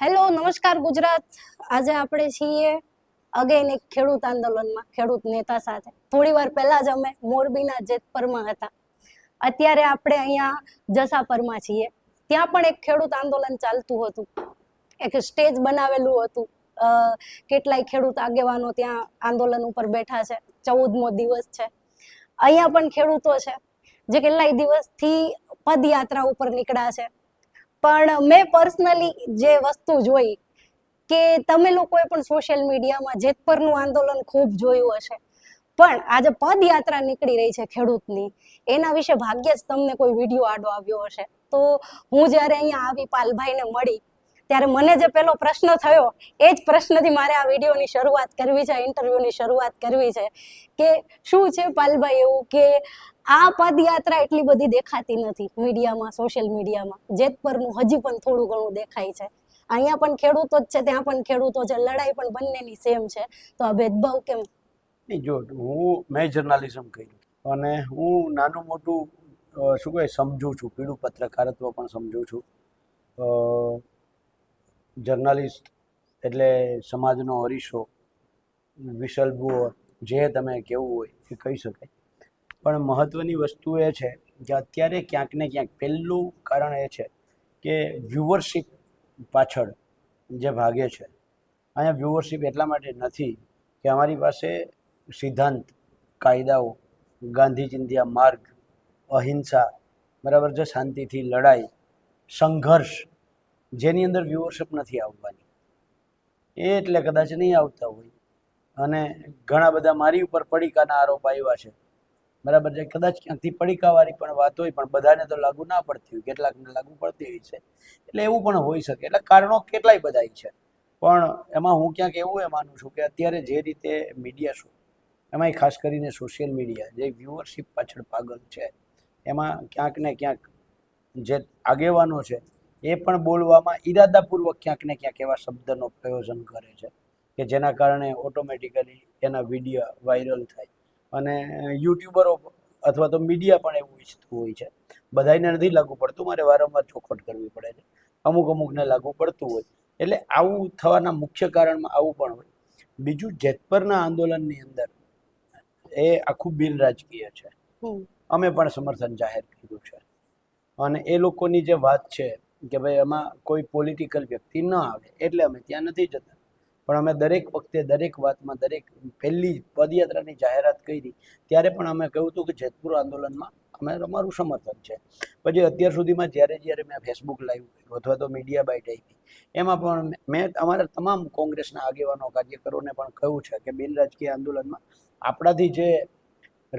Hello નમસ્કાર ગુજરાત. આજે આપણે છીએ અગેન એક ખેડૂત આંદોલનમાં ખેડૂત નેતા સાથે. થોડી વાર પહેલા જ અમે મોરબીના જેતપરમાં હતા. અત્યારે આપણે અહીંયા જસાપરમાં છીએ. ત્યાં પણ એક ખેડૂત આંદોલન ચાલતું હતું. એક સ્ટેજ બનાવેલું હતું. કેટલાય ખેડૂત આગેવાનો ત્યાં આંદોલન ઉપર બેઠા છે. 14મો દિવસ છે. અહીંયા પણ ખેડૂતો છે જે કેટલાય દિવસથી પદયાત્રા ઉપર નીકળ્યા છે. પણ મેં પર્સનલી જે વસ્તુ જોઈ કે તમે લોકોએ પણ સોશિયલ મીડિયામાં જેતપરનું આંદોલન ખૂબ જોયું હશે, પણ આજે પદયાત્રા નીકળી રહી છે ખેડૂતની, એના વિશે ભાગ્યે જ તમને કોઈ વિડીયો આડો આવ્યો હશે. તો હું જ્યારે અહીંયા આવી પાલભાઈને મળી ત્યારે મને જે પેલો પ્રશ્ન થયો એ જ પ્રશ્નથી મારે આ વિડીયોની શરૂઆત કરવી છે, ઇન્ટરવ્યુની શરૂઆત કરવી છે કે શું છે પાલભાઈ એવું કે આ પદયાત્રા એટલી બધી દેખાતી નથી મીડિયામાં, સોશિયલ મીડિયામાં. જેતપરનું હજી પણ થોડું ઘણું દેખાય છે. અહીંયા પણ ખેડૂતો જ છે, ત્યાં પણ ખેડૂતો છે, લડાઈ પણ બંનેની સેમ છે. તો આ ભેદભાવ કેમ? નહીં, જો મેં જર્નાલિઝમ કર્યું અને હું નાનું મોટું શું કહે સમજું છું, પીળું પત્રકારત્વ પણ સમજું છું. જર્નાલિસ્ટ એટલે સમાજનો અરીસો, વિસલ બ્લોઅર, જે તમે કહેવું હોય એ કહી શકાય. પણ મહત્ત્વની વસ્તુ એ છે કે અત્યારે ક્યાંક ને ક્યાંક પહેલું કારણ એ છે કે વ્યુઅરશિપ પાછળ જે ભાગે છે. અહીંયા વ્યુઅરશિપ એટલા માટે નથી કે અમારી પાસે સિદ્ધાંત, કાયદાઓ, ગાંધી ચિંધ્યા માર્ગ, અહિંસા, બરાબર છે, શાંતિથી લડાઈ, સંઘર્ષ, જેની અંદર વ્યુઅરશિપ નથી આવવાની. એ એટલે કદાચ નહીં આવતા હોય. અને ઘણા બધા મારી ઉપર પડીકાના આરોપ આવ્યા છે, બરાબર છે. કદાચ ક્યાંકથી પડીકાવાળી પણ વાત હોય, પણ બધાને તો લાગુ ના પડતી હોય, કેટલાકને લાગુ પડતી હોય છે. એટલે એવું પણ હોઈ શકે. એટલે કારણો કેટલાય બધા છે. પણ એમાં હું ક્યાંક એવું માનું છું કે અત્યારે જે રીતે મીડિયા શું, એમાંય ખાસ કરીને સોશિયલ મીડિયા જે વ્યુઅરશિપ પાછળ પાગલ છે, એમાં ક્યાંક ને ક્યાંક જે આગેવાનો છે એ પણ બોલવામાં ઈરાદાપૂર્વક ક્યાંક ને ક્યાંક એવા શબ્દનો પ્રયોજન કરે છે કે જેના કારણે ઓટોમેટિકલી એના વિડીયો વાયરલ થાય. અને યુટ્યુબરો અથવા તો મીડિયા પણ એવું ઈચ્છતું હોય છે. બધાને નથી લાગુ પડતું, મારે વારંવાર ચોખવટ કરવી પડે છે. અમુકને લાગુ પડતું હોય. એટલે આવું થવાના મુખ્ય કારણમાં આવું પણ હોય. બીજું, જેતપરના આંદોલનની અંદર એ આખું બિન રાજકીય છે. અમે પણ સમર્થન જાહેર કર્યું છે. અને એ લોકોની જે વાત છે કે ભાઈ એમાં કોઈ પોલિટિકલ વ્યક્તિ ન આવે એટલે અમે ત્યાં નથી જતા. પણ અમે દરેક વખતે, દરેક વાતમાં, દરેક પહેલી પદયાત્રાની જાહેરાત કરી ત્યારે પણ અમે કહ્યું હતું કે જેતપુર આંદોલનમાં અમે અમારું સમર્થન છે. પછી અત્યાર સુધીમાં જ્યારે મેં ફેસબુક લાઈવ કર્યું અથવા તો મીડિયા બાઇટ આપી, એમાં પણ મેં અમારા તમામ કોંગ્રેસના આગેવાનો, કાર્યકરોને પણ કહ્યું છે કે બિન રાજકીય આંદોલનમાં આપણાથી જે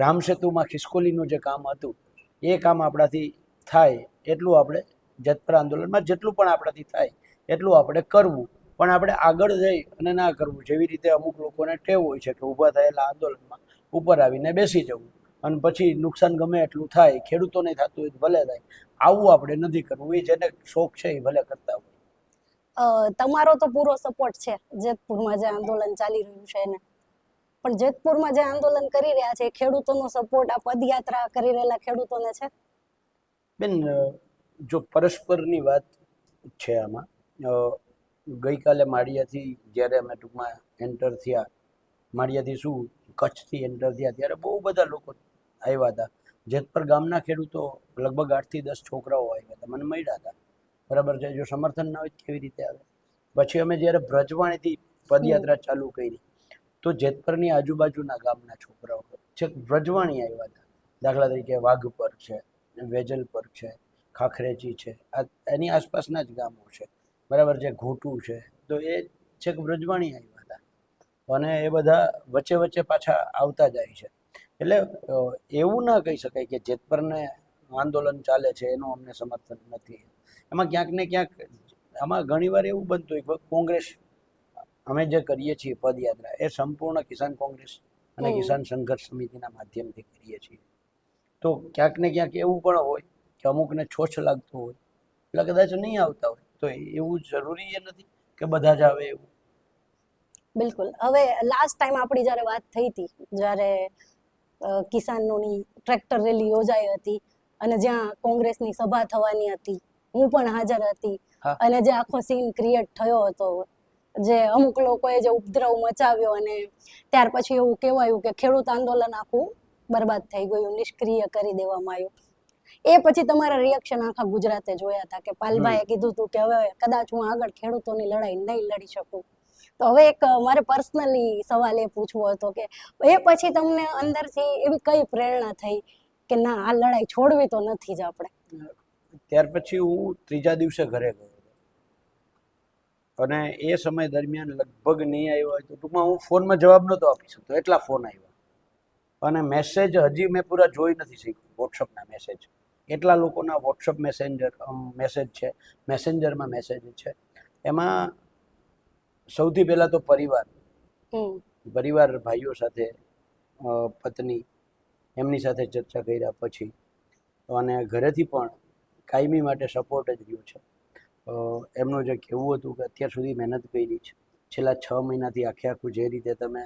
રામસેતુમાં ખિસકોલીનું જે કામ હતું એ કામ આપણાથી થાય એટલું આપણે જેતપર આંદોલનમાં જેટલું પણ આપણાથી થાય એટલું આપણે કરવું. પણ આપણે આગળ જઈ અને ના કરવું. જેવી રીતે અમુક લોકોને ટેવ હોય છે કે ઊભા થયેલા આંદોલનમાં ઉપર આવીને બેસી જવું અને પછી નુકસાન ગમે એટલું થાય, ખેડૂતોને થતું હોય ભલે થાય, આવું આપણે નથી કરવું. એ જેને શોખ છે એ ભલે કરતા હોય. તમારો તો પૂરો સપોર્ટ છે જેતપુરમાં જે આંદોલન ચાલી રહ્યું છે એને, પણ જેતપુરમાં જે આંદોલન કરી રહ્યા છે ખેડૂતોનો સપોર્ટ આ પદયાત્રા કરી રહેલા ખેડૂતોને છે? બેન, જો પરસ્પરની વાત છે આમાં. ગઈકાલે માળિયાથી જ્યારે અમે ટૂંકમાં એન્ટર થયા, માળિયાથી શું કચ્છથી એન્ટર થયા, ત્યારે બહુ બધા લોકો આવ્યા હતા. જેતપર ગામના ખેડૂતો લગભગ 8 થી 10 છોકરાઓ આવ્યા હતા, મને મળ્યા હતા, બરાબર છે. જો સમર્થન ના હોય કેવી રીતે આવે? પછી અમે જ્યારે વ્રજવાણીથી પદયાત્રા ચાલુ કરી તો જેતપરની આજુબાજુના ગામના છોકરાઓ છેક વ્રજવાણી આવ્યા હતા. દાખલા તરીકે વાઘપર છે, વેજલપર છે, ખાખરેચી છે, એની આસપાસના જ ગામો છે, બરાબર છે, ઘોટું છે. તો એ છેક વ્રજવાણી આવ્યા હતા અને એ બધા વચ્ચે વચ્ચે પાછા આવતા જાય છે. એટલે એવું ના કહી શકાય કે જેતપરને આંદોલન ચાલે છે એનું અમને સમર્થન નથી. એમાં ક્યાંક ને ક્યાંક આમાં ઘણીવાર એવું બનતું હોય કે કોંગ્રેસ, અમે જે કરીએ છીએ પદયાત્રા એ સંપૂર્ણ કિસાન કોંગ્રેસ અને કિસાન સંઘર્ષ સમિતિના માધ્યમથી કરીએ છીએ. તો ક્યાંક ને ક્યાંક એવું પણ હોય કે અમુકને છોછ લાગતું હોય એટલે કદાચ નહીં આવતા હોય. તો એવું જરૂરી એ નથી કે બધા જ આવે એવું. બિલકુલ. હવે લાસ્ટ ટાઈમ આપણી જ્યારે વાત થઈ હતી, જ્યારે કિસાનોની ટ્રેક્ટર રેલી યોજાઈ હતી અને જ્યાં કોંગ્રેસની સભા થવાની હતી, હું પણ હાજર હતી. હા. અને જે આખો સીન ક્રિએટ થયો હતો, જે અમુક લોકોએ જે ઉપદ્રવ મચાવ્યો અને ત્યાર પછી એવું કહેવાયું કે ખેડૂત આંદોલન આખું બરબાદ થઈ ગયું, નિષ્ક્રિય કરી દેવામાં આવ્યું. એ પછી તમારા રિએક્શન આખા ગુજરાતે જોયા હતા કે પાલભાઈએ કીધું હતું કે હવે કદાચ હું આગળ ખેડૂતોની લડાઈ નહીં લડી શકું. તો હવે એક મારે પર્સનલી સવાલ એ પૂછવો હતો કે એ પછી તમને અંદરથી એવી કઈ પ્રેરણા થઈ કે ના આ લડાઈ છોડવી તો નથી જ આપણે? ત્યાર પછી હું ત્રીજા દિવસે ઘરે ગયો હતો. અને એ સમય દરમિયાન લગભગ નહીં આવ્યો હોય તો ટૂંકમાં હું ફોનમાં જવાબ નહોતો આપી શકતો, એટલા ફોન આવ્યા. અને મેસેજ હજી મેં પૂરા જોઈ નથી શીખ્યું, વોટ્સઅપના મેસેજ એટલા લોકોના વોટ્સઅપ મેસેજ છે, મેસેન્જરમાં મેસેજ છે. એમાં સૌથી પહેલાં તો પરિવાર ભાઈઓ સાથે, પત્ની એમની સાથે ચર્ચા કર્યા પછી, અને ઘરેથી પણ કાયમી માટે સપોર્ટ જ રહ્યો છે. એમનું જે કહેવું હતું કે અત્યાર સુધી મહેનત કરી છે, છેલ્લા 6 મહિનાથી આખું જે રીતે તમે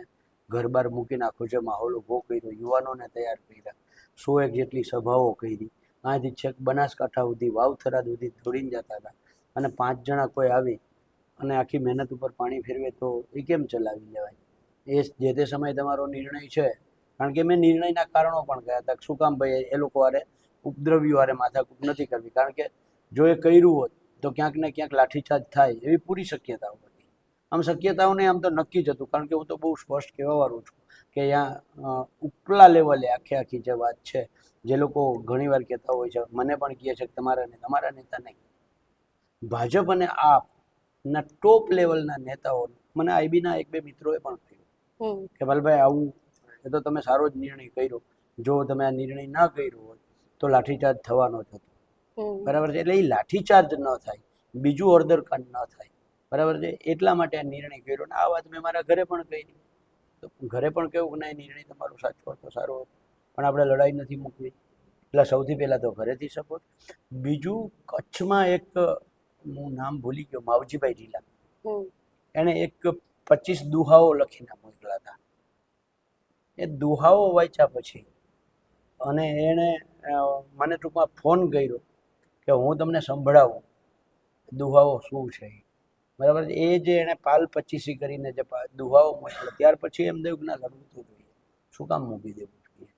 ઘર બાર મૂકીને આખો જે માહોલ ઊભો કર્યો, યુવાનોને તૈયાર કર્યા, 100 જેટલી સભાઓ કરી, અહીંથી છેક બનાસકાંઠા સુધી, વાવથરા સુધી દોડીને જતા હતા, અને 5 જણા કોઈ આવી અને આખી મહેનત ઉપર પાણી ફેરવે તો એ કેમ ચલાવી લેવાય? એ જે તે સમયે તમારો નિર્ણય છે. કારણ કે મેં નિર્ણયના કારણો પણ કહ્યા હતા. શું કામ ભાઈ એ લોકો હારે ઉપદ્રવ્યો હારે માથાકૂટ નથી કરવી? કારણ કે જો એ કર્યું હોત તો ક્યાંક ને ક્યાંક લાઠીચાર્જ થાય એવી પૂરી શક્યતાઓ હતી. આમ શક્યતાઓને આમ તો નક્કી જ હતું, કારણ કે હું તો બહુ સ્પષ્ટ કહેવાવાળું છું કે અહીંયા ઉપલા લેવલે આખી જે વાત છે, જે લોકો ઘણીવાર કહેતા હોય છે, મને પણ કહે છે કે તમારા નેતા નહીં, ભાજપ અને આપના ટોપ લેવલના નેતાઓ, મને આઈબીના 1-2 મિત્રોએ પણ કહ્યું કે ભલભાઈ આવું એ તો તમે સારો જ નિર્ણય કર્યો, જો તમે આ નિર્ણય ના કર્યો હોત તો લાઠીચાર્જ થવાનો જ હતો. બરાબર છે? એટલે એ લાઠીચાર્જ ન થાય, બીજું ઓર્ડરકાંડ ન થાય, બરાબર છે, એટલા માટે આ નિર્ણય કર્યો. અને આ વાત મેં મારા ઘરે પણ કરી. તો ઘરે પણ કહ્યું કે ના, એ નિર્ણય તમારો સાચો હતો, સારો હતો, પણ આપણે લડાઈ નથી મૂકવી. એટલે સૌથી પહેલાં તો ઘરેથી સપોર્ટ. બીજું, કચ્છમાં એક, હું નામ ભૂલી ગયો, માવજીભાઈ ઢીલા, એણે એક 25 દુહાઓ લખીને મોકલા હતા. એ દુહાઓ વાંચ્યા પછી અને એણે મને ટૂંકમાં ફોન કર્યો કે હું તમને સંભળાવું દુહાઓ શું છે, બરાબર છે. એ જે એણે પાલ 25 કરીને જે દુહાઓ મોકલ્યા, ત્યાર પછી એમ થયું કે ના, લડવું તો જોઈએ, શું કામ મૂકી દેવું જોઈએ?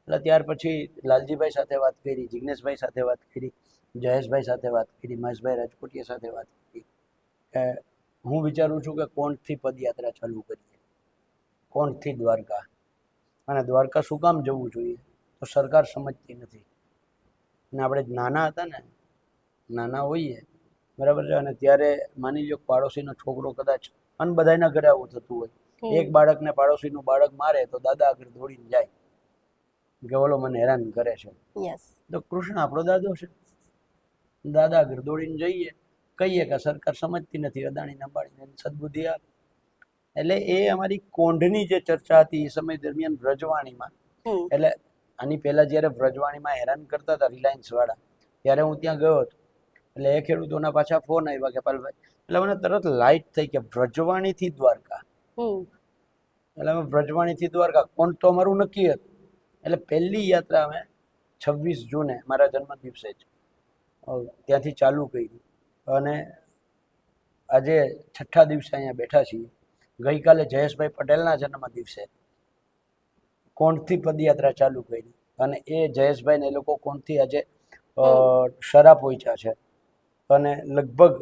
એટલે ત્યાર પછી લાલજીભાઈ સાથે વાત કરી, જિગ્નેશભાઈ સાથે વાત કરી, જયેશભાઈ સાથે વાત કરી, મહેશભાઈ રાજકોટિયા સાથે વાત કરી કે હું વિચારું છું કે કોણથી પદયાત્રા ચાલુ કરીએ, કોણથી દ્વારકા. અને દ્વારકા શું કામ જવું જોઈએ? તો સરકાર સમજતી નથી. અને આપણે નાના હતા ને, નાના હોઈએ, બરાબર છે, અને ત્યારે માની લો પાડોશીનો છોકરો કદાચ, અને બધાના ઘરે આવું થતું હોય, એક બાળકને પાડોશીનું બાળક મારે તો દાદા આગળ દોડીને જાય કે ઓલો મને હેરાન કરે છે. તો કૃષ્ણ આપણો દાદો છે. દાદા આગળ દોડીને જઈએ, કહીએ કે સરકાર સમજતી નથી, અદાણી અંબાણીને સદબુદ્ધિ આપે. એટલે એ અમારી કોંઢની જે ચર્ચા હતી એ સમય દરમિયાન વ્રજવાણીમાં, એટલે આની પહેલા જ્યારે વ્રજવાણીમાં હેરાન કરતા હતા રિલાયન્સ વાળા, ત્યારે હું ત્યાં ગયો હતો. એટલે એ ખેડૂતોના પાછા ફોન આવ્યા કે પાલભાઈ, એટલે મને તરત લાઈટ થઈ કે વ્રજવાણીથી દ્વારકા. એટલે અમે વ્રજવાણીથી દ્વારકા, કોણ તો અમારું નક્કી હતું. એટલે પહેલી યાત્રા અમે 26 જૂને મારા જન્મદિવસે જ ત્યાંથી ચાલુ કરી, અને આજે 6ઠ્ઠા દિવસે અહીંયા બેઠા છીએ. ગઈકાલે જયેશભાઈ પટેલના જન્મ દિવસે કોણથી પદયાત્રા ચાલુ કરી, અને એ જયેશભાઈને એ લોકો કોણથી આજે શરા પહોંચ્યા છે. અને લગભગ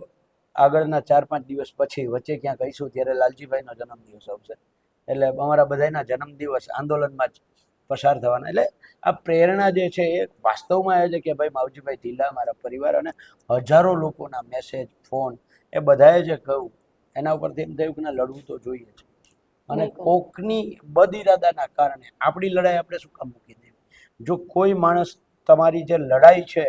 આગળના 4-5 દિવસ પછી વચ્ચે ક્યાં કહીશું ત્યારે લાલજીભાઈનો જન્મદિવસ આવશે. એટલે અમારા બધાના જન્મદિવસ આંદોલનમાં જ પસાર થવાના. એટલે આ પ્રેરણા જે છે એ વાસ્તવમાં એ છે કે ભાઈ માવજીભાઈ ઢીલા, મારા પરિવાર અને હજારો લોકોના મેસેજ, ફોન, એ બધાએ જે કહ્યું એના ઉપરથી એમ થયું કે ના, લડવું તો જોઈએ જ. અને કોકની બદઇરાદાના કારણે આપણી લડાઈ આપણે શું કામ મૂકી દેવી? જો કોઈ માણસ તમારી જે લડાઈ છે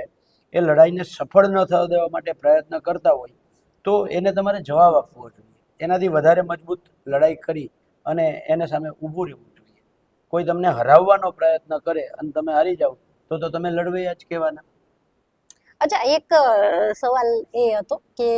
એ લડાઈને સફળ ન થવા દેવા માટે પ્રયત્ન કરતા હોય તો એને તમારે જવાબ આપવો જોઈએ. એનાથી વધારે મજબૂત લડાઈ કરી અને એને સામે ઊભું રહેવું જોઈએ. કોઈ તમને હરાવવાનો પ્રયત્ન કરે અને તમે હારી જાઓ તો તમે લડવૈયા જ કહેવાના. અચ્છા, એક સવાલ એ હતો કે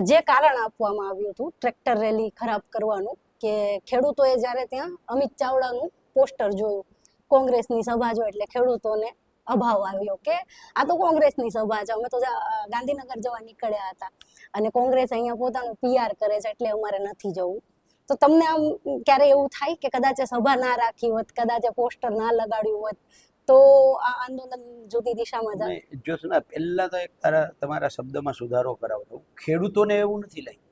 જે કારણ આપવામાં આવ્યું હતું ટ્રેક્ટર રેલી ખરાબ કરવાનું, કે ખેડૂતોએ જ્યારે ત્યાં અમિત ચાવડાનું પોસ્ટર જોયું, કોંગ્રેસની સભા જો એટલે ખેડૂતોને અભાવ આવ્યો કે આ તો કોંગ્રેસની સભા છે, અમે તો ગાંધીનગર જવા નીકળ્યા હતા અને કોંગ્રેસ અહીંયા પોતાનું PR કરે છે એટલે અમારે નથી જવું. તો તમને આમ ક્યારે એવું થાય કે કદાચ સભા ના રાખી હોત, કદાચ પોસ્ટર ના લગાડ્યું હોત તો આ આંદોલન જુદી દિશામાં જાય? જોશના, પહેલા તો એક તમારા શબ્દમાં સુધારો કરાવતો, ખેડૂતોને એવું નથી લાગ્યું,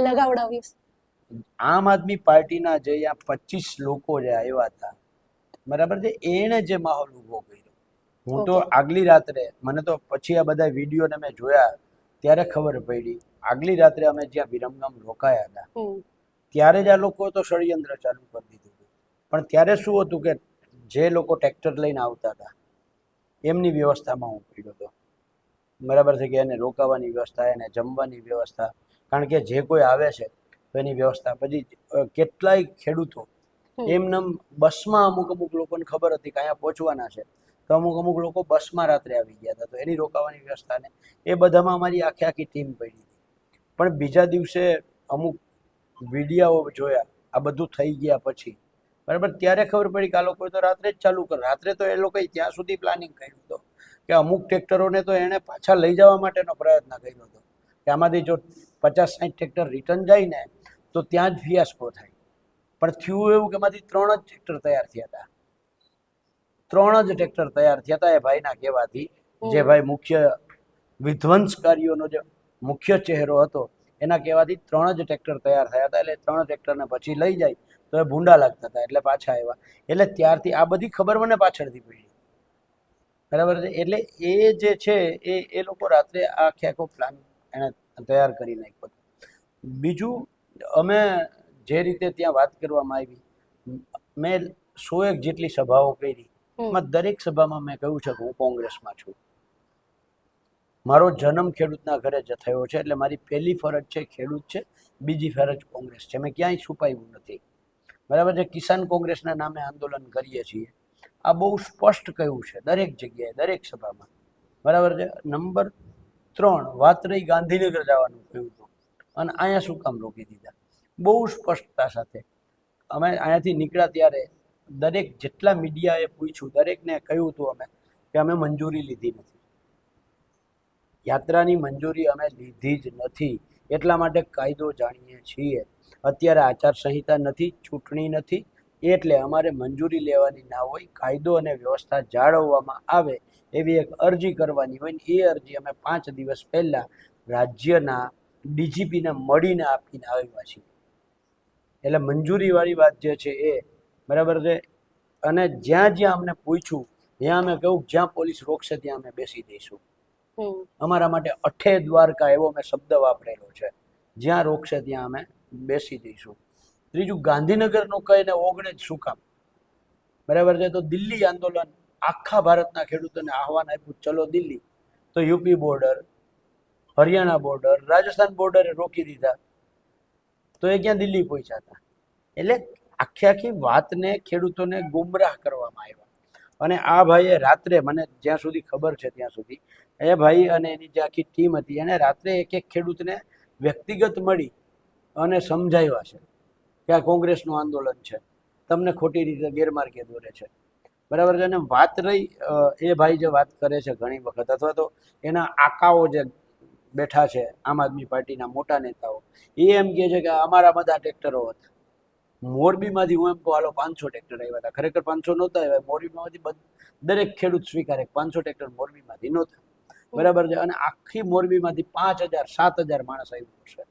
લગાવડાવ્યું. આમ આદમી પાર્ટીના જે આ 25 લોકો જે આવ્યા હતા, બરાબર છે, એણે જે માહોલ ઊભો કર્યો. હું તો આગલી રાત્રે, મને તો પછી આ બધા વિડીયોને મેં જોયા ત્યારે ખબર પડી, આગલી રાત્રે અમે જ્યાં વિરમગામ રોકાયા હતા ત્યારે જ આ લોકો તો ષડયંત્ર ચાલુ કરી દીધું હતું. પણ ત્યારે શું હતું કે જે લોકો ટ્રેક્ટર લઈને આવતા હતા એમની વ્યવસ્થામાં હું પડ્યો હતો, બરાબર છે, કે એને રોકાવાની વ્યવસ્થા, એને જમવાની વ્યવસ્થા, કારણ કે જે કોઈ આવે છે તો એની વ્યવસ્થા. પછી કેટલાય ખેડૂતો એમને બસમાં, અમુક લોકોને ખબર હતી કે અહીંયા પહોંચવાના છે તો અમુક લોકો બસમાં રાત્રે આવી ગયા હતા, તો એની રોકાવાની વ્યવસ્થા ને એ બધામાં અમારી આખી ટીમ પડી હતી. પણ બીજા દિવસે અમુક વિડીયાઓ જોયા આ બધું થઈ ગયા પછી, બરાબર, ત્યારે ખબર પડી કે આ લોકોએ તો રાત્રે જ ચાલુ કર્યું. રાત્રે તો એ લોકોએ ત્યાં સુધી પ્લાનિંગ કર્યું હતું કે અમુક ટ્રેક્ટરોને તો એણે પાછા લઈ જવા માટેનો પ્રયત્ન કર્યો હતો કે આમાંથી જો 50-60 ટ્રેક્ટર રિટર્ન જાય ને તો ત્યાં જ ફિયાસ્કો થાય. પણ થયું એવું કે એમાંથી 3 જ ટ્રેક્ટર તૈયાર થયા હતા, 3 જ ટ્રેક્ટર તૈયાર થયા હતા એ ભાઈના કહેવાથી. જે ભાઈ મુખ્ય વિધ્વંસકારીઓનો જે મુખ્ય ચહેરો હતો એના કહેવાથી 3 જ ટ્રેક્ટર તૈયાર થયા હતા. એટલે 3 ટ્રેક્ટરને પછી લઈ જાય તો એ ભૂંડા લાગતા હતા એટલે પાછા આવ્યા. એટલે ત્યારથી આ બધી ખબર મને પાછળથી પડી, બરાબર છે. એટલે એ જે છે એ લોકો રાત્રે આખો પ્લાન એને તૈયાર કરી નાખ્યો હતો. બીજું, અમે જે રીતે ત્યાં વાત કરવામાં આવી, મેં 101 જેટલી સભાઓ કરી, એમાં દરેક સભામાં મેં કહ્યું છે કે હું કોંગ્રેસમાં છું. મારો જન્મ ખેડૂતના ઘરે જ થયો છે, એટલે મારી પહેલી ફરજ છે ખેડૂત છે, બીજી ફરજ કોંગ્રેસ છે. મેં ક્યાંય છુપાવ્યું નથી, બરાબર છે. કિસાન કોંગ્રેસના નામે આંદોલન કરીએ છીએ, આ બહુ સ્પષ્ટ કહ્યું છે દરેક જગ્યાએ, દરેક સભામાં, બરાબર છે. નંબર 3, વાત રહી ગાંધીનગર જવાનું કહ્યું હતું અને અહીંયા શું કામ રોકી દીધા, બહુ સ્પષ્ટતા સાથે અમે અહીંયાથી નીકળ્યા ત્યારે દરેક જેટલા મીડિયાએ પૂછ્યું દરેકને કહ્યું હતું અમે કે અમે મંજૂરી લીધી નથી, યાત્રાની મંજૂરી અમે લીધી જ નથી. એટલા માટે કાયદો જાણીએ છીએ. અત્યારે આચારસંહિતા નથી, ચૂંટણી નથી, એટલે અમારે મંજૂરી લેવાની ના હોય, કાયદો અને વ્યવસ્થા જાળવવામાં આવે એવી એક અરજી કરવાની હોય ને એ અરજી અમે 5 દિવસ પહેલા રાજ્યના DGPને મળીને આપીને આવ્યા છીએ. એટલે મંજૂરીવાળી વાત જે છે એ, બરાબર છે. અને જ્યાં જ્યાં અમને પૂછ્યું ત્યાં અમે કહ્યું જ્યાં પોલીસ રોકશે ત્યાં અમે બેસી જઈશું. અમારા માટે અઠે દ્વારકા એવો મેં શબ્દ વાપરેલો છે, જ્યાં રોકશે ત્યાં અમે બેસી જઈશું. ત્રીજું, ગાંધીનગરનું કહીને ઓગણે જ શું કામ, બરાબર છે. તો દિલ્હી આંદોલન, આખા ભારતના ખેડૂતોને આહવાન આપ્યું ચલો દિલ્હી, તો UP border, Haryana border, Rajasthan બોર્ડરે રોકી દીધા, તો એ ક્યાં દિલ્હી પહોંચ્યા હતા. એટલે આખી વાતને ખેડૂતોને ગુમરાહ કરવામાં આવ્યા. અને આ ભાઈએ રાત્રે, મને જ્યાં સુધી ખબર છે ત્યાં સુધી, એ ભાઈ અને એની જે આખી ટીમ હતી એને રાત્રે એક ખેડૂતને વ્યક્તિગત મળી અને સમજાવ્યા છે કે આ કોંગ્રેસનું આંદોલન છે, તમને ખોટી રીતે ગેરમાર્ગે દોરે છે, બરાબર છે. અને વાત રહી, એ ભાઈ જે વાત કરે છે ઘણી વખત, અથવા તો એના આકાઓ જે બેઠા છે આમ આદમી પાર્ટીના મોટા નેતાઓ, એ એમ કહે છે કે અમારા બધા ટ્રેક્ટરો હતા. મોરબીમાંથી હું એમ કહું હાલો 500 ટ્રેક્ટર આવ્યા હતા, ખરેખર 500 નહોતા આવ્યા. મોરબીમાંથી દરેક ખેડૂત સ્વીકારે 500 ટ્રેક્ટર મોરબીમાંથી નહોતા, બરાબર છે. અને આખી મોરબીમાંથી 5000-7000 માણસ આવ્યું છે.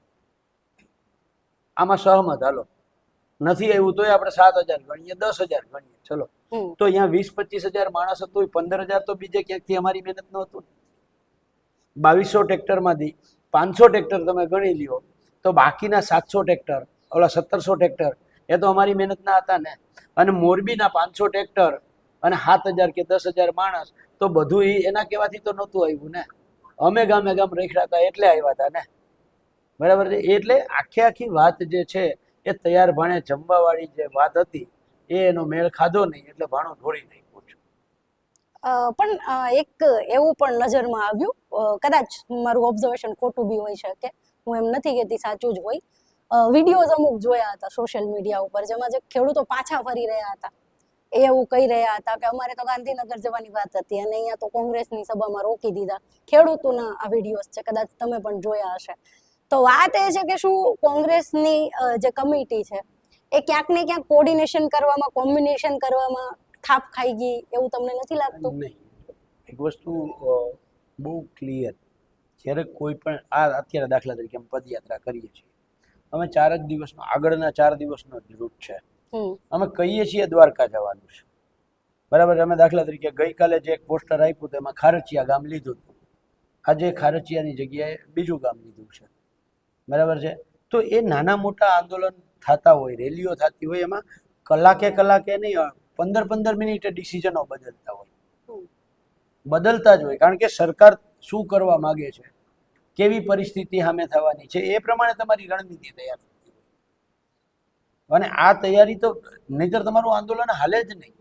આમાં સહમત, હાલો નથી આવ્યું તોય આપણે 7000 ગણીએ, 10000 ગણીએ, ચલો. તો અહીંયા 20-25 હજાર માણસ હતું, 15,000 તો બીજે ક્યાંકથી અમારી મહેનત ન હતું. 2200 ટ્રેક્ટરમાંથી 500 ટ્રેક્ટર તમે ગણી લ્યો તો બાકીના 700 ટ્રેક્ટર, ઓલા 1700 ટ્રેક્ટર એ તો અમારી મહેનતના હતા ને. અને મોરબીના 500 ટ્રેક્ટર અને 7000 કે 10,000 માણસ, તો બધું એના કહેવાથી તો નહોતું આવ્યું ને. અમે ગામે ગામ રેખડા હતા એટલે આવ્યા હતા ને, બરાબર છે. એટલે આખી વાત જે છે એ તૈયાર ભાણે જમવાવાળી જે વાત હતી એનો મેળ ખાધો નહીં, એટલે ભાણું ઢોળી નાખ્યું છે. પણ એક એવું પણ નજરમાં આવ્યું, કદાચ મારું ઓબ્ઝર્વેશન ખોટું બી હોઈ શકે, હું એમ નથી કહેતી સાચું જ હોય, વિડીયોઝ અમુક જોયા હતા સોશિયલ મીડિયા ઉપર જેમાં જે ખેડૂતો પાછા ફરી રહ્યા હતા એ એવું કહી રહ્યા હતા કે અમારે તો ગાંધીનગર જવાની વાત હતી અને અહીંયા તો કોંગ્રેસની સભામાં રોકી દીધા. ખેડૂતોના આ વિડીયોઝ છે, કદાચ તમે પણ જોયા હશે. તો વાત એ છે કે શું કોંગ્રેસની જે કમિટી છે એ ક્યાંક ને ક્યાંક કોર્ડિનેશન કરવામાં, કોમ્બિનેશન કરવામાં થાપ ખાઈ ગઈ એવું તમને નથી લાગતું? નહીં, એક વસ્તુ બહુ ક્લિયર, જ્યારે કોઈ પણ અત્યારે દાખલા તરીકે અમે પદયાત્રા કરીએ છીએ, અમે 4 જ દિવસનો, આગળના 4 દિવસનો જ રૂટ છે. અમે કહીએ છીએ દ્વારકા જવાનું છે, બરાબર. અમે દાખલા તરીકે ગઈકાલે જે એક પોસ્ટર આપ્યું તેમાં ખારચિયા ગામ લીધું હતું, આજે ખારચિયાની જગ્યાએ બીજું ગામ લીધું છે, બરાબર છે. તો એ નાના મોટા આંદોલન થતા હોય, રેલીઓ થતી હોય, એમાં કલાકે નહીં, 15 મિનિટે ડિસિઝનો બદલતા હોય, બદલતા જ હોય. કારણ કે સરકાર શું કરવા માગે છે, કેવી પરિસ્થિતિ સામે થવાની છે, એ પ્રમાણે તમારી રણનીતિ તૈયાર થતી હોય. અને આ તૈયારી તો નહીંતર તમારું આંદોલન હાલે જ નહીં.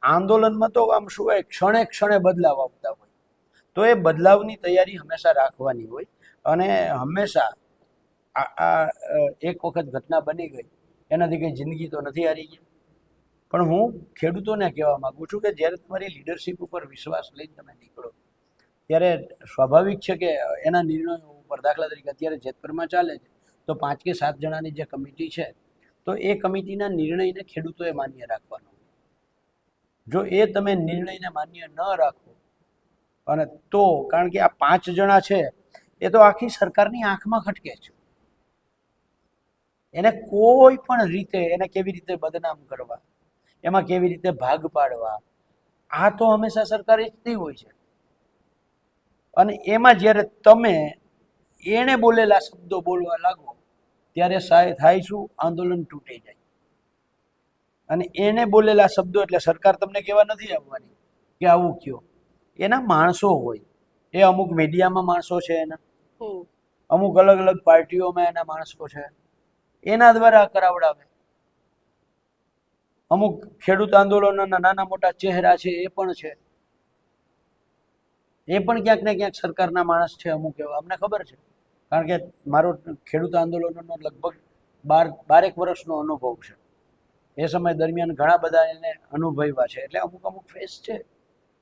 આંદોલનમાં તો આમ શું હોય, ક્ષણે ક્ષણે બદલાવ આવતા હોય. તો એ બદલાવની તૈયારી હંમેશા રાખવાની હોય. અને હંમેશા આ એક વખત ઘટના બની ગઈ એનાથી કંઈ જિંદગી તો નથી હારી ગઈ. પણ હું ખેડૂતોને કહેવા માગું છું કે જ્યારે તમારી લીડરશિપ ઉપર વિશ્વાસ લઈને તમે નીકળો ત્યારે સ્વાભાવિક છે કે એના નિર્ણયો ઉપર, દાખલા તરીકે અત્યારે જેતપુરમાં ચાલે છે તો 5 કે 7 જણાની જે કમિટી છે, તો એ કમિટીના નિર્ણયને ખેડૂતોએ માન્ય રાખવાનો. જો એ તમે નિર્ણયને માન્ય ન રાખો અને તો, કારણ કે આ 5 જણા છે એ તો આખી સરકારની આંખમાં ખટકે છે. એને કોઈ પણ રીતે એને કેવી રીતે બદનામ કરવા, એમાં કેવી રીતે ભાગ પાડવા, આ તો હંમેશા સરકાર ઈચ્છતી હોય છે. અને એમાં જ્યારે તમે એને બોલેલા શબ્દો બોલવા લાગો ત્યારે થાય શું, આંદોલન તૂટી જાય. અને એને બોલેલા શબ્દો એટલે સરકાર તમને કહેવા નથી આવવાની કે આવું કયો. એના માણસો હોય, એ અમુક મીડિયામાં માણસો છે એના, અમુક અલગ અલગ પાર્ટીઓમાં એના માણસો છે, એના દ્વારા કરાવડાવે. અમુક ખેડૂત આંદોલનના નાના મોટા ચહેરા છે એ પણ છે, એ પણ ક્યાંક ને ક્યાંક સરકારના માણસ છે અમુક એવા, અમને ખબર છે. કારણ કે મારો ખેડૂત આંદોલનનો લગભગ 12 વર્ષનો અનુભવ છે. એ સમય દરમિયાન ઘણા બધા એને અનુભવ્યા છે. એટલે અમુક ફેસ છે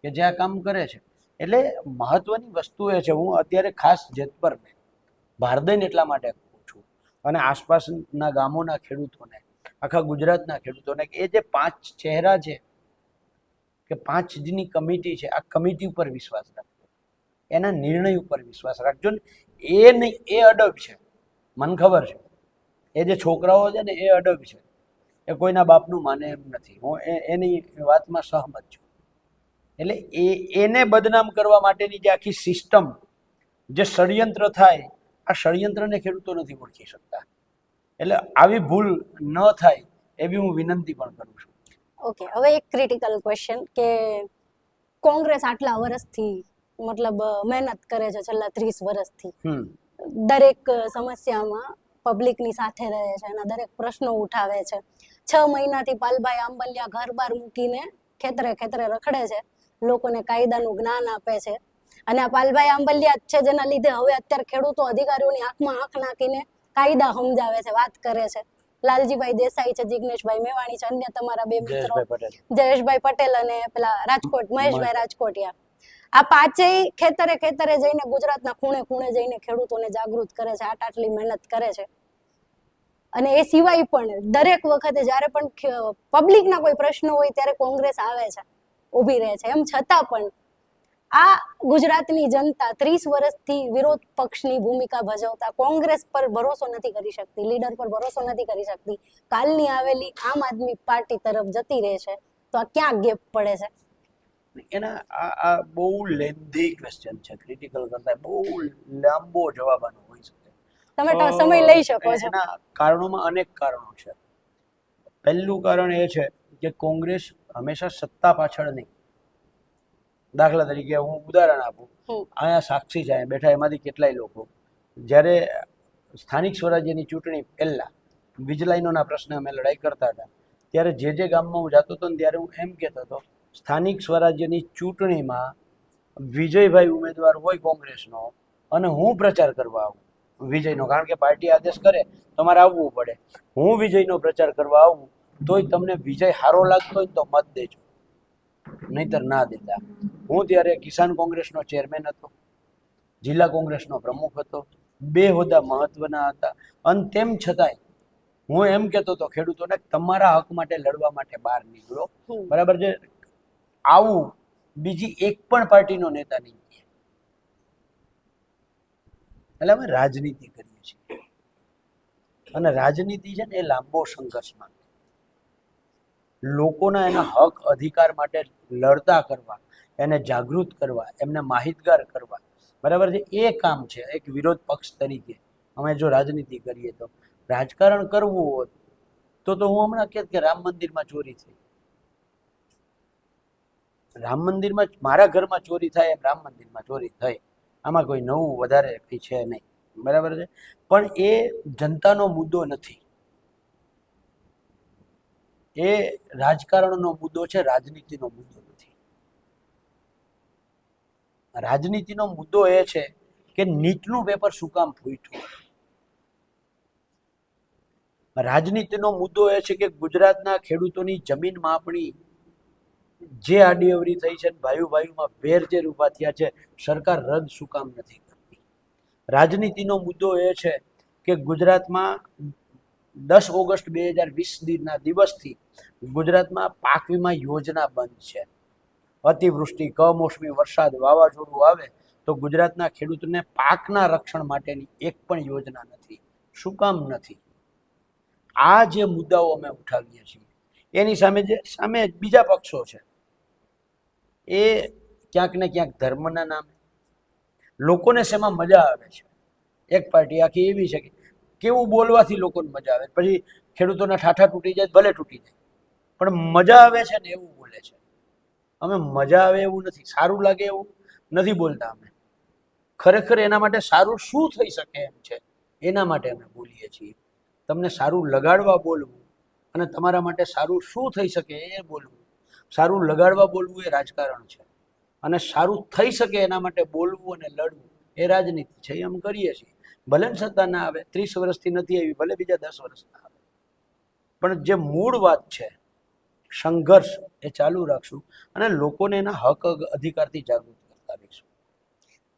કે જે આ કામ કરે છે. એટલે મહત્વની વસ્તુ એ છે, હું અત્યારે ખાસ જેતપરને ભારદઈને એટલા માટે કહું છું અને આસપાસના ગામોના ખેડૂતોને, આખા ગુજરાતના ખેડૂતોને, કે એ જે 5 ચહેરા છે કે 5 જની કમિટી છે, આ કમિટી ઉપર વિશ્વાસ રાખજો, એના નિર્ણય ઉપર વિશ્વાસ રાખજો ને. એ નહીં, એ અડગ છે, મને ખબર છે. એ જે છોકરાઓ છે ને એ અડગ છે, એ કોઈના બાપનું માને એમ નથી. હું એની વાતમાં સહમત છું. એટલે એને બદનામ કરવા માટેની જે આખી સિસ્ટમ, જે ષડયંત્ર થાય, આ ષડયંત્રને ખેડૂતો નથી ઓળખી શકતા. એટલે આવી ભૂલ ન થાય એવી હું વિનંતી પણ કરું છું. ઓકે, હવે એક ક્રિટિકલ ક્વેશ્ચન કે કોંગ્રેસ આટલા વર્ષથી મતલબ મહેનત કરે છે, છેલ્લા 30 વર્ષથી દરેક સમસ્યામાં પબ્લિકની સાથે રહે છે, એના દરેક પ્રશ્નો ઉઠાવે છે. 6 મહિનાથી પાલભાઈ આંબલિયા ઘર બાર મૂકીને ખેતરે રખડે છે, લોકોને કાયદાનું જ્ઞાન આપે છે. અને આ પાલભાઈ આંબલિયા જ છે જેના લીધે હવે અત્યારે ખેડૂતો અધિકારીઓની આંખમાં આંખ નાખીને કાયદા સમજાવે છે, વાત કરે છે. લાલજીભાઈ દેસાઈ છે, જિગ્નેશભાઈ મેવાણી છે, અન્ય તમારા 2 મિત્રો જયેશભાઈ પટેલ અને પેલા રાજકોટ મહેશભાઈ રાજકોટિયા, આ 5 ખેતરે જઈને ગુજરાતના ખૂણે જઈને ખેડૂતોને જાગૃત કરે છે, આટલી મહેનત કરે છે. અને એ સિવાય પણ દરેક વખતે જ્યારે પણ પબ્લિકના કોઈ પ્રશ્નો હોય ત્યારે કોંગ્રેસ આવે છે, ઊભી રહે છે. એમ છતાં પણ આ ગુજરાતની જનતા 30 વર્ષથી વિરોધ પક્ષની ભૂમિકા ભજવતા કોંગ્રેસ પર ભરોસો નથી કરી શકતી, લીડર પર ભરોસો નથી કરી શકતી. કાલની આવેલી આમ આદમી પાર્ટી તરફ જતી રહે છે, તો આ ક્યાં ગેપ પડે છે? એના આ બહુ લેન્ધી ક્વેશ્ચન છે, ક્રિટિકલ કરતા બહુ લાંબો જવાબ આનો હોઈ શકે. તમે સમય લઈ શકો છો. એના કારણોમાં અનેક કારણો છે. પહેલું કારણ એ છે કે કોંગ્રેસ હંમેશા સત્તા પાછળ નહીં. દાખલા તરીકે હું ઉદાહરણ આપું, અહીંયા સાક્ષી છે, બેઠા એમાંથી કેટલાય લોકો જ્યારે સ્થાનિક સ્વરાજ્યની ચૂંટણી પહેલા વીજ લાઈનોના પ્રશ્ને અમે લડાઈ કરતા હતા, ત્યારે જે ગામમાં હું જતો હતો ને ત્યારે હું એમ કહેતો હતો, સ્થાનિક સ્વરાજ્યની ચૂંટણીમાં વિજયભાઈ ઉમેદવાર હોય કોંગ્રેસનો અને હું પ્રચાર કરવા આવું વિજયનો, કારણ કે પાર્ટી આદેશ કરે તો મારે આવવું પડે. હું વિજયનો પ્રચાર કરવા આવું તોય તમને વિજય સારો લાગતો હોય ને તો મત દેજો, નહીતર ના દેતા. હું ત્યારે કિસાન કોંગ્રેસનો ચેરમેન હતો, જિલ્લા કોંગ્રેસનો પ્રમુખ હતો, 2 હોદ્દા મહત્વના હતા. અને તેમ છતાંય હું એમ કહેતો હતો ખેડૂતોને, તમારા હક માટે લડવા માટે બહાર નીકળો, બરાબર છે. આવું બીજી એક પણ પાર્ટીનો નેતા નહીં કહે. એટલે અમે રાજનીતિ કરીએ છીએ, અને રાજનીતિ છે ને એ લાંબો સંઘર્ષ માંગે. લોકોના એના હક અધિકાર માટે લડતા કરવા, એને જાગૃત કરવા, એમને માહિતગાર કરવા, બરાબર છે, એ કામ છે એક વિરોધ પક્ષ તરીકે. અમે જો રાજનીતિ કરીએ તો, રાજકારણ કરવું હોત તો હું હમણાં કહેત કે રામ મંદિરમાં ચોરી થઈ. રામ મંદિરમાં, મારા ઘરમાં ચોરી થાય એમ રામ મંદિરમાં ચોરી થઈ, આમાં કોઈ નવું વધારે કંઈ છે નહીં, બરાબર છે. પણ એ જનતાનો મુદ્દો નથી, એ રાજકારણનો મુદ્દો છે, રાજનીતિનો મુદ્દો નથી. રાજનીતિનો મુદ્દો એ છે કે નીટનું પેપર શું કામ ફૂટ્યું. રાજનીતિનો મુદ્દો એ છે કે ગુજરાતના ખેડૂતોની જમીન માપણી જે આડીઅવળી થઈ છે, ભાઈઓમાં વેર જે ઊભા થયા છે, સરકાર રદ શું કામ નથી કરતી. રાજનીતિનો મુદ્દો એ છે કે ગુજરાતમાં 10 ઓગસ્ટ 2020 દિવસથી ગુજરાતમાં પાક વીમા યોજના બંધ છે. અતિવૃષ્ટિ, કમોસમી વરસાદ, વાવાઝોડું આવે તો ગુજરાતના ખેડૂતોને પાકના રક્ષણ માટેની એક પણ યોજના નથી. શું કામ નથી? આ જે મુદ્દાઓ અમે ઉઠાવીએ છીએ, એની સામે બીજા પક્ષો છે, એ ક્યાંક ને ક્યાંક ધર્મના નામે લોકોને શેમાં મજા આવે છે. એક પાર્ટી આખી એવી છે કે કેવું બોલવાથી લોકોને મજા આવે, પછી ખેડૂતોના ઠાઠા તૂટી જાય, ભલે તૂટી જાય, પણ મજા આવે છે ને એવું બોલે છે. અમે મજા આવે એવું નથી, સારું લાગે એવું નથી બોલતા. અમે ખરેખર એના માટે સારું શું થઈ શકે એમ છે, એના માટે અમે બોલીએ છીએ. તમને સારું લગાડવા બોલવું અને તમારા માટે સારું શું થઈ શકે એ બોલવું. સારું લગાડવા બોલવું એ રાજકારણ છે, અને સારું થઈ શકે એના માટે બોલવું અને લડવું એ રાજનીતિ છે. એ અમે કરીએ છીએ. ભલે સત્તા ના આવે, 30 વર્ષથી નથી આવી, ભલે બીજા 10 વર્ષ ના આવે, પણ જે મૂળ વાત છે સંઘર્ષ એ ચાલુ રાખશું અને લોકોને એના હક અધિકારથી જાગૃત કરતા રહીશું.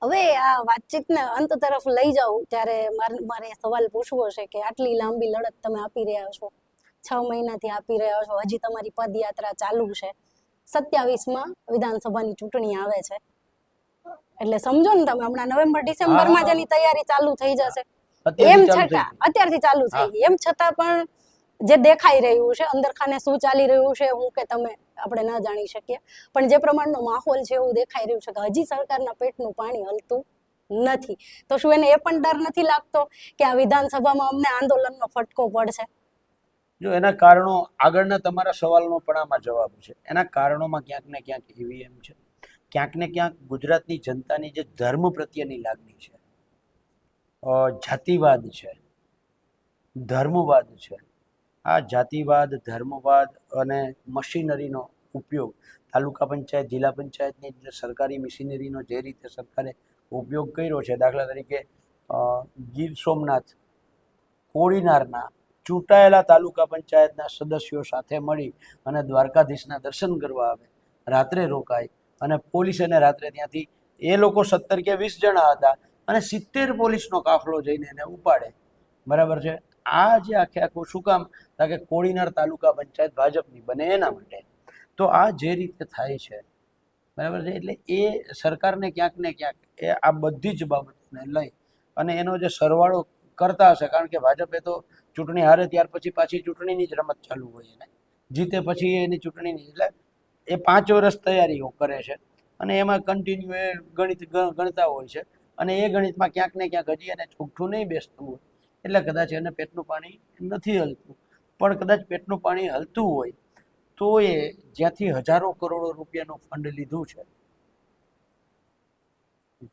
હવે આ વાતચીતને અંત તરફ લઈ જાઉં ત્યારે મારે સવાલ પૂછવો છે કે આટલી લાંબી લડત તમે આપી રહ્યા છો, 6 મહિનાથી આપી રહ્યા છો, હજી તમારી પદયાત્રા ચાલુ છે. 27માં વિધાનસભાની ચૂંટણી આવે છે, એટલે સમજો ને તમે, હમણાં નવેમ્બર ડિસેમ્બરમાં જેની તૈયારી ચાલુ થઈ જશે, એમ છતાં અત્યારથી ચાલુ થઈ ગઈ, એમ છતાં પણ જે દેખાઈ રહ્યું છે અંદરખાને શું ચાલી રહ્યું છે હું કે તમે આપણે ન જાણી શકીએ, પણ જે પ્રમાણનો માહોલ છે એવું દેખાઈ રહ્યું છે કે હજી સરકારના પેટનું પાણી હલતું નથી. તો શું એને એ પણ ડર નથી લાગતો કે આ વિધાનસભામાં અમને આંદોલનનો ફટકો પડશે? જો એના કારણો, આગળના તમારા સવાલનો પણ આમાં જવાબ છે. એના કારણોમાં ક્યાંક ને ક્યાંક ઈવીએમ છે, ક્યાંક ને ક્યાંક ગુજરાતની જનતાની જે ધર્મ પ્રત્યેની લાગણી છે, જાતિવાદ છે, ધર્મવાદ છે. આ જાતિવાદ, ધર્મવાદ અને મશીનરીનો ઉપયોગ, તાલુકા પંચાયત, જિલ્લા પંચાયતની સરકારી મશીનરીનો જે રીતે સરકારે ઉપયોગ કર્યો છે, દાખલા તરીકે ગીર સોમનાથ, કોડીનારના ચૂંટાયેલા તાલુકા પંચાયતના સદસ્યો સાથે મળી અને દ્વારકાધીશના દર્શન કરવા આવે, રાત્રે રોકાય, અને પોલીસ એને રાત્રે ત્યાંથી, એ લોકો 17 કે 20 જણા હતા અને 70 પોલીસનો કાફલો જઈને એને ઉપાડે, બરાબર છે. આ જે આખું શું કામ? કે કોડીનાર તાલુકા પંચાયત ભાજપની બને એના માટે. તો આ જે રીતે થાય છે, બરાબર છે, એટલે એ સરકારને ક્યાંક ને ક્યાંક એ આ બધી જ બાબતોને લઈ અને એનો જે સરવાળો કરતા હશે, કારણ કે ભાજપે તો ચૂંટણી હારે ત્યાર પછી પાછી ચૂંટણીની જ રમત ચાલુ હોય, એને જીતે પછી એની ચૂંટણીની, એટલે એ 5 વર્ષ તૈયારીઓ કરે છે અને એમાં કન્ટિન્યુ એ ગણિત ગણતા હોય છે, અને એ ગણિતમાં ક્યાંક ને ક્યાંક હજી એને ચોખ્ઠું નહીં બેસતું હોય, એટલે કદાચ એને પેટનું પાણી નથી હલતું. પણ કદાચ પેટનું પાણી હલતું હોય તો એ જ્યાંથી હજારો કરોડો રૂપિયાનું ફંડ લીધું છે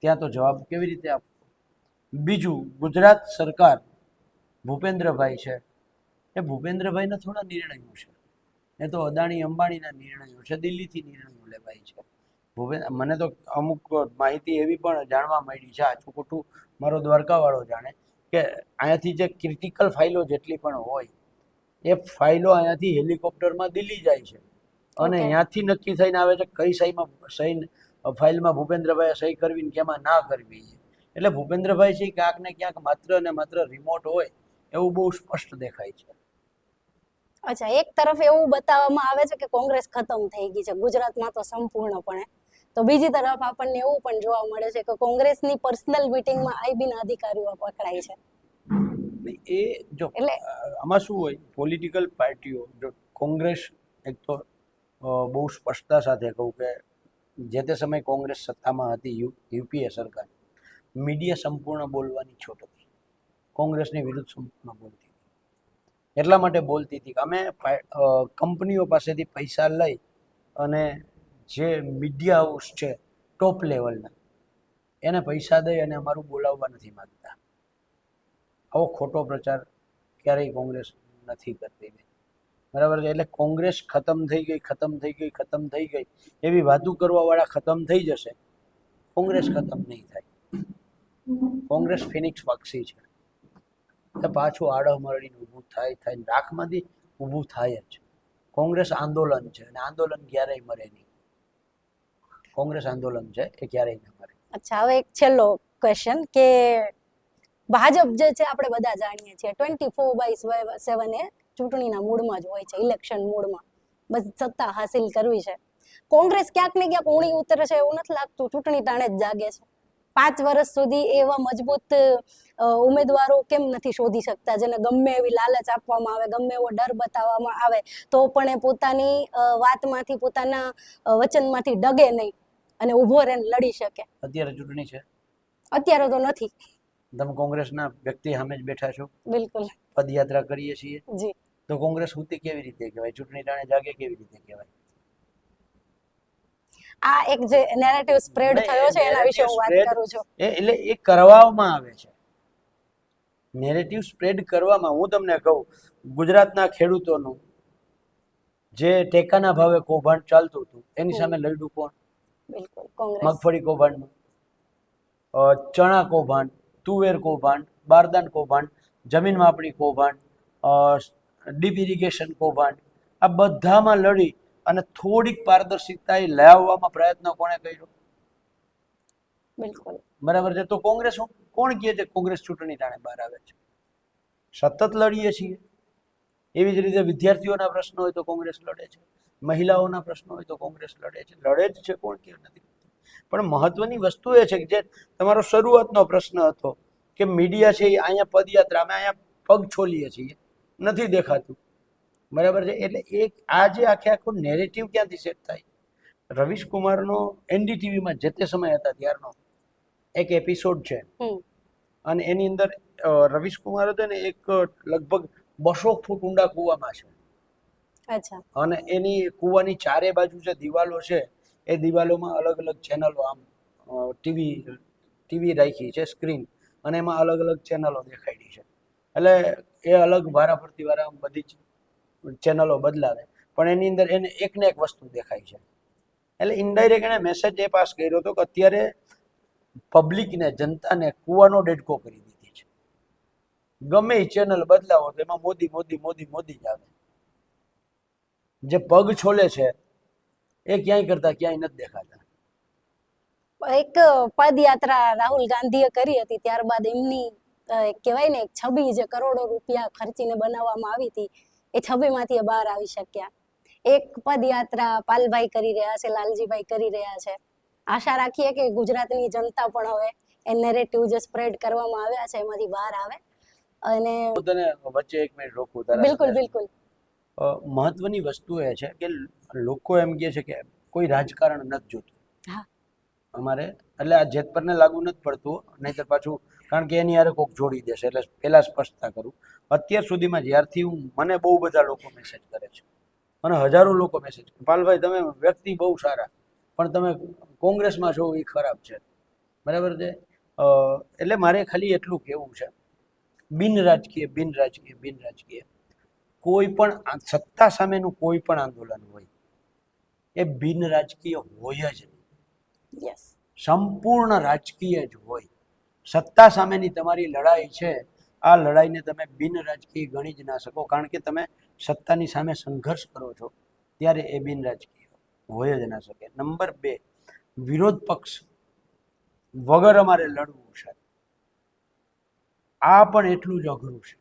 ત્યાં તો જવાબ કેવી રીતે આપવો? બીજું, ગુજરાત સરકાર, ભૂપેન્દ્રભાઈ છે, એ ભૂપેન્દ્રભાઈના થોડા નિર્ણયો છે, એ તો અદાણી અંબાણીના નિર્ણયો છે, દિલ્હીથી નિર્ણયો લેવાય છે. મને તો અમુક માહિતી એવી પણ જાણવા મળી છે, આછું ખોટું મારો દ્વારકાવાળો જાણે, કે અહીંયાથી જે ક્રિટિકલ ફાઇલો જેટલી પણ હોય એ ફાઇલો અહીંયાથી હેલિકોપ્ટરમાં દિલ્હી જાય છે અને Okay. ત્યાંથી નક્કી થઈને આવે છે કઈ ફાઇલમાં ભૂપેન્દ્રભાઈએ સહી કરવી ને કેમાં ના કરવી. એટલે ભૂપેન્દ્રભાઈ છે ક્યાંક ને ક્યાંક માત્ર ને માત્ર રિમોટ હોય એવું બહુ સ્પષ્ટ દેખાય છે. અચ્છા, એક તરફ એવું બતાવવામાં આવે છે કે કોંગ્રેસ ખતમ થઈ ગઈ છે ગુજરાતમાં તો સંપૂર્ણપણે, તો બીજી તરફ આપણને એવું પણ જોવા મળે છે કે કોંગ્રેસની પર્સનલ મીટિંગમાં આઈબીના અધિકારીઓ પકડાય છે. એ જો એટલે આમાં શું હોય, પોલિટિકલ પાર્ટીઓ જો કોંગ્રેસ એક તો બહુ સ્પષ્ટતા સાથે કહું કે જે તે સમયે કોંગ્રેસ સત્તામાં હતી, યુપીએ સરકાર, મીડિયા સંપૂર્ણ બોલવાની છૂટ હતી, કોંગ્રેસની વિરુદ્ધ સંપૂર્ણ બોલતી હતી. એટલા માટે બોલતી હતી કે અમે કંપનીઓ પાસેથી પૈસા લઈ અને જે મીડિયા હાઉસ છે ટોપ લેવલના એને પૈસા દઈ અને અમારું બોલાવવા નથી માંગતા. આવો ખોટો પ્રચાર ક્યારેય કોંગ્રેસ નથી કરતી, બરાબર છે. એટલે કોંગ્રેસ ખતમ થઈ ગઈ, ખતમ થઈ ગઈ, ખતમ થઈ ગઈ એવી વાતો કરવાવાળા ખતમ થઈ જશે, કોંગ્રેસ ખતમ નહીં થાય. કોંગ્રેસ ફિનિક્સ પક્ષી છે, એટલે પાછું આડમરડીને ઊભું થાય રાખમાંથી ઊભું થાય જ. કોંગ્રેસ આંદોલન છે અને આંદોલન ક્યારેય મરે નહીં. કોંગ્રેસ આંદોલન છે એ ક્યારેય ન મરે. અચ્છા, હવે એક છેલ્લો ક્વેશ્ચન કે ભાજપ જે છે આપણે બધા જાણીએ છીએ 24/7 એ ચૂંટણીના મૂડમાં જ હોય છે, ઇલેક્શન મૂડમાં બસ સત્તા હાસિલ કરવી છે. કોંગ્રેસ ક્યાંક ને ક્યાંક ઊણી ઉતરે છે એવું નથી લાગતું? ચૂંટણી ટાણે જ જાગે છે. 5 વર્ષ સુધી એવા મજબૂત ઉમેદવારો કેમ નથી શોધી શકતા જેને ગમે એવી લાલચ આપવામાં આવે, ગમે એવો ડર બતાવવામાં આવે તો પણ એ પોતાની વાતમાંથી, પોતાના વચનમાંથી ડગે નહીં અને ઊભો રહીને લડી શકે? અત્યારે ચૂંટણી છે, અત્યારે તો નથી. તમે કોંગ્રેસના વ્યક્તિ સામે જ બેઠા છો, બિલકુલ પદયાત્રા કરીએ છીએ, જી. તો કોંગ્રેસ હુતી કેવી રીતે કહેવાય? ચૂંટણી ટાણે જાગે કેવી રીતે કહેવાય? આ એક જે નેરેટિવ સ્પ્રેડ થયો છે એના વિશે હું વાત કરું છું. એટલે એ કરવામાં આવે છે, નેરેટિવ સ્પ્રેડ કરવામાં. હું તમને કહું, ગુજરાતના ખેડૂતોનું જે ટેકાના ભાવે કૌભાંડ ચાલતું હતું એની સામે લડ્યું કોણ? બિલકુલ કોંગ્રેસ. મગફળી કૌભાંડ, ચણા કૌભાંડ, તુવેર કૌભાંડ, બારદાન કૌભાંડ, જમીન માપણી કૌભાંડ, ડીપ ઇરિગેશન કૌભાંડ, આ બધામાં લડી અને થોડીક પારદર્શિકતા લાવવામાં પ્રયત્ન કોણે કર્યો? બિલકુલ. બરાબર છે. તો કોંગ્રેસ કોણ કહે છે કોંગ્રેસ ચૂંટણી ટાણે બહાર આવે છે? સતત લડીએ છીએ. એવી જ રીતે વિદ્યાર્થીઓના પ્રશ્નો હોય તો કોંગ્રેસ લડે છે, મહિલાઓના પ્રશ્નો હોય તો કોંગ્રેસ લડે છે, લડે જ છે, કોણ કે નથી. પણ મહત્વની વસ્તુ એ છે કે જે તમારો શરૂઆતનો પ્રશ્ન હતો કે મીડિયા છે એ અહીંયા પદયાત્રા, અમે અહીંયા પગ છોલીએ છીએ, નથી દેખાતું, બરાબર છે. એટલે એક આ જે આખું નેરેટિવ ક્યાંથી સેટ થાય? રવીશ કુમારનો એનડીટીવીમાં જે તે સમય હતા ત્યારનો એક એપિસોડ છે અને એની અંદર રવીશ કુમાર હતો ને એક લગભગ 200 ફૂટ ઊંડા કૂવામાં છે. અચ્છા. અને એની કૂવાની ચારે બાજુ જે દિવાલો છે એ દિવાલોમાં અલગ અલગ ચેનલો, આમ ટીવી રાખી છે, સ્ક્રીન, અને એમાં અલગ અલગ ચેનલો દેખાડી છે. એટલે એ અલગ વારાફરતી બધી જ ચેનલો બદલાવે, પણ એની અંદર એને એક ને એક વસ્તુ દેખાય છે. એટલે ઇનડાયરેક્ટ એને મેસેજ એ પાસ કર્યો હતો કે અત્યારે પબ્લિકને, જનતાને કૂવાનો ડેડકો કરી દીધી છે. ગમે એ ચેનલ બદલાવો તો એમાં મોદી મોદી મોદી મોદી જ આવે. જે પગ છોલે છે એ ક્યાંય કરતા ક્યાંય નથી દેખાતા. એક પદયાત્રા રાહુલ ગાંધીએ કરી હતી, ત્યારબાદ એમની કહેવાય ને એક છબી જે કરોડો રૂપિયા ખર્ચીને બનાવવામાં આવી હતી એ છબીમાંથી એ બહાર આવી શક્યા. એક પદયાત્રા પાલભાઈ કરી રહ્યા છે, લાલજીભાઈ કરી રહ્યા છે. આશા રાખીએ કે ગુજરાતની જનતા પણ હવે એ નેરેટિવ જે સ્પ્રેડ કરવામાં આવ્યા છે એમાંથી બહાર આવે. અને તને વચ્ચે એક મિનિટ રોકું? બિલકુલ બિલકુલ. મહત્વની વસ્તુ એ છે કે લોકો એમ કહે છે કે કોઈ રાજકારણ નથી જોતું અમારે, એટલે આ જેતપરને લાગુ નથી પડતું, નહીંતર પાછું, કારણ કે એની હારે કોક જોડી દેશે. એટલે પહેલા સ્પષ્ટતા કરું, અત્યાર સુધીમાં જ્યારથી મને બહુ બધા લોકો મેસેજ કરે છે અને હજારો લોકો મેસેજ, પાલભાઈ તમે વ્યક્તિ બહુ સારા પણ તમે કોંગ્રેસમાં છો એ ખરાબ છે, બરાબર છે. એટલે મારે ખાલી એટલું કહેવું છે, બિન રાજકીય કોઈ પણ સત્તા સામેનું કોઈ પણ આંદોલન હોય એ બિન રાજકીય હોય જ નહીં, સંપૂર્ણ રાજકીય જ હોય. સત્તા સામેની તમારી લડાઈ છે આ લડાઈને તમે બિનરાજકીય ગણી જ ના શકો, કારણ કે તમે સત્તાની સામે સંઘર્ષ કરો છો ત્યારે એ બિનરાજકીય હોય જ ના શકે. નંબર 2, વિરોધ પક્ષ વગર અમારે લડવું છે, આ પણ એટલું જ અઘરું છે.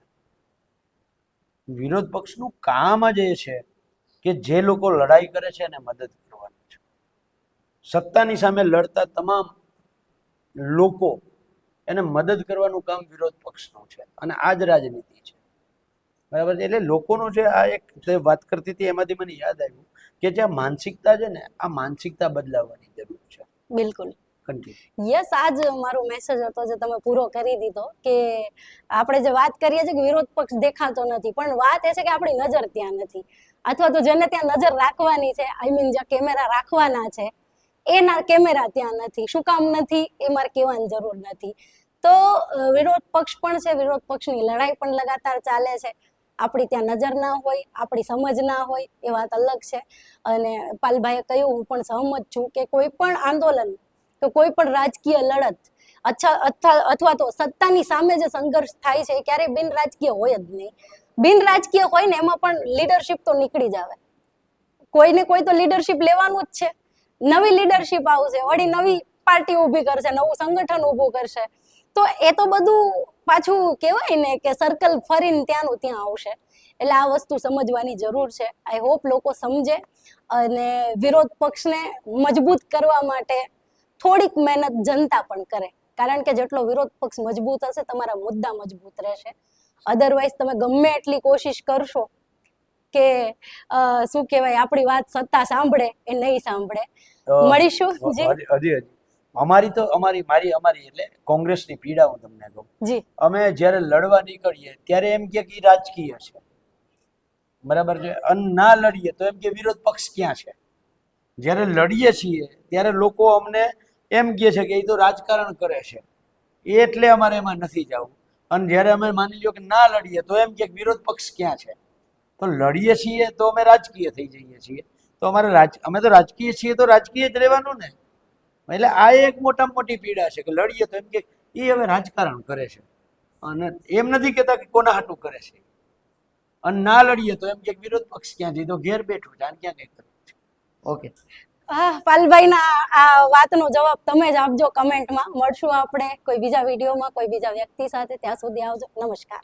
વિરોધ પક્ષનું કામ જ એ છે કે જે લોકો લડાઈ કરે છે એને મદદ કરવાની છે. સત્તાની સામે લડતા તમામ લોકો એને મદદ કરવાનું કામ વિરોધ પક્ષનું છે, અને આ જ રાજનીતિ છે. બરાબર છે. એટલે લોકોનો જે આ એક જે વાત કરતી હતી એમાંથી મને યાદ આવ્યું કે જે આ માનસિકતા છે ને, આ માનસિકતા બદલાવવાની જરૂર છે. બિલકુલ. કન્ટિન્યુ. યસ, આજ મારો મેસેજ હતો જે તમે પૂરો કરી દીધો કે આપણે જે વાત કરીએ છીએ કે વિરોધ પક્ષ દેખાતો નથી, પણ વાત એ છે કે આપણી નજર ત્યાં નથી, અથવા તો જેને ત્યાં નજર રાખવાની છે, આઈ મીન જે કેમેરા રાખવાના છે એના કેમેરા ત્યાં નથી. શું કામ નથી એ મારે કહેવાની જરૂર નથી. તો વિરોધ પક્ષ પણ છે, વિરોધ પક્ષની લડાઈ પણ લગાતાર ચાલે છે. આપણી ત્યાં નજર ના હોય, આપણી સમજ ના હોય એ વાત અલગ છે. અને પાલભાઈએ કહ્યું, હું પણ સહમત છું કે કોઈ પણ આંદોલન તો કોઈ પણ રાજકીય લડત અથવા તો સત્તાની સામે જે સંઘર્ષ થાય છે એ ક્યારેય બિન રાજકીય હોય જ નહીં. બિન રાજકીય હોય ને એમાં પણ લીડરશિપ તો નીકળી જ આવે. કોઈને કોઈ તો લીડરશિપ લેવાનું જ છે. નવી લીડરશિપ આવશે, વળી નવી પાર્ટી ઊભી કરશે, નવું સંગઠન ઊભું કરશે, તો એ તો બધું પાછું કહેવાય ને કે સર્કલ ફરીને ત્યાંનું ત્યાં આવશે. એટલે આ વસ્તુ સમજવાની જરૂર છે. આઈ હોપ લોકો સમજે અને વિરોધ પક્ષને મજબૂત કરવા માટે થોડીક મહેનત જનતા પણ કરે, કારણ કે જેટલો વિરોધ પક્ષ મજબૂત હશે તમારા મુદ્દા મજબૂત રહેશે. અધરવાઇઝ તમે ગમે એટલી કોશિશ કરશો કે શું કહેવાય આપણી વાત સત્તા સાંભળે એ નહીં સાંભળે. મળીશું જી. હજી મારી એટલે કોંગ્રેસની પીડા હું તમને કહું. જી. અમે જ્યારે લડવા નીકળીએ ત્યારે એમ કે ઈ રાજકીય છે, બરાબર છે, અને ના લડીએ તો એમ કે વિરોધ પક્ષ ક્યાં છે. જ્યારે લડીએ છીએ ત્યારે લોકો અમને એમ કહે છે કે એ તો રાજકારણ કરે છે, એટલે અમારે એમાં નથી જવું. અને જ્યારે અમે માની લ્યો કે ના લડીએ તો એમ કે વિરોધ પક્ષ ક્યાં છે. તો લડીએ છીએ તો અમે રાજકીય થઈ જઈએ છીએ. તો અમે તો રાજકીય છીએ તો રાજકીય જ રહેવાનું ને. એટલે આ એક મોટામાં મોટી પીડા છે કે લડીએ તો એમ કે એ હવે રાજકારણ કરે છે, અને એમ નથી કહેતા કે કોના હાટું કરે છે. અને ના લડીએ તો એમ કે વિરોધ પક્ષ ક્યાં છે, તો ઘેર બેઠું છે, આને ક્યાં કઈ કરવું છે. ઓકે. પાલભાઈના આ વાતનો જવાબ તમે જ આપજો કમેન્ટમાં. મળશું આપણે કોઈ બીજા વિડીયોમાં કોઈ બીજા વ્યક્તિ સાથે. ત્યાં સુધી આવજો. નમસ્કાર.